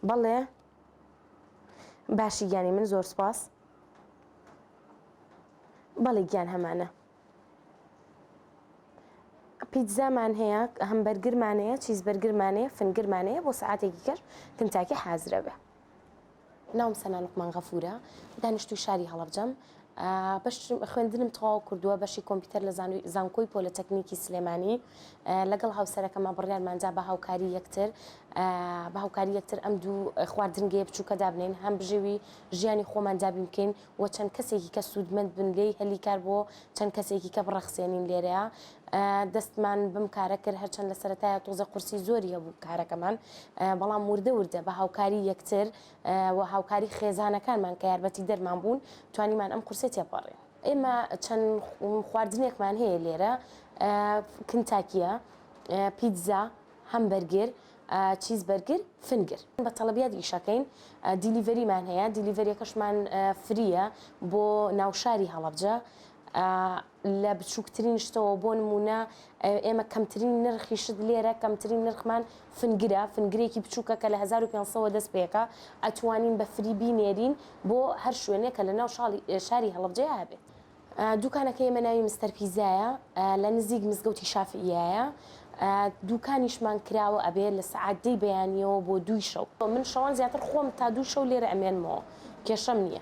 بەڵێ باشی گیانی من زۆر سپاس. بەڵێ گیان هەمانە پیتزامان هەیە، هەمبەرگرمانەیە، چیزبەرگرمانەیە، فنگرمانەیە، بۆ سەعاتێکی کەش کنتاکی حازرە بێ. ناوم سەنا لوقمان غەفورە، دانیشتووی شاری هەڵەبجەم. بەش خوێندنم تەواو کردووە بەشی کۆمپیوتەر لە زانکۆی پۆلتەکنیکی سلێمانی لەگەڵ هاوسەرەکەمە بڕیارمانجا بە هاوکاری یەکتر ئەم دوو خواردنگەیە بچووکە دابنین، هەم بژێوی ژیانی خۆمان دابین بکەین و چەند کەسێکی کە سوودمەند بن لێی هەلی کار بۆ چەند کەسێکی کە بڕەخسێنین لێرەیە. دەستمان بم کارە کرد هەرچەند لە سەرەتایە تۆزە قورسی زۆری هەبوو کارەکەمان، بەڵام وردە بە هاوکاری یەکتر و هاوکاری خێزانەکانمان کە یارمەتی دەرمان بوون توانیمان ئەم قورسێ تێپەڕێن. ئێمە چەند خواردنێکمان هەیە لێرە، کنتاکیە، پیتزا، هەمبەرگر، چیزبەرگر، فنگر. بە تەڵەبیات ئیشەکەین، دیلیڤەریمان هەیە، دیلیڤەریەکەشمان فریە بۆ ناوشاری هەڵەبجە لە بچووکترین شتەوە. بۆ نمونە ئێمە کەمترین نرخیشت لێرە، کەمترین نرخمان فنگرێکی بچووکە کە لە 1500 دەست پێکە ئەتوانین بە فری بینێرین بۆ هەر شوێنێک کە لە ناو شاری هەڵەبجەیە هەبێت. دوکانەکە ئێمە ناوی مستەر پیزایە، لە نزیک مزگەوتی شافعیایە. دوکانیشمان کراوە ئەبێ لە سەعات 10 بەیانیەوە بۆ 2 شەو. من شەوان زیاتر خۆم تا 2 شەو لێرە ئەمێنمەوە، کێشەم نییە.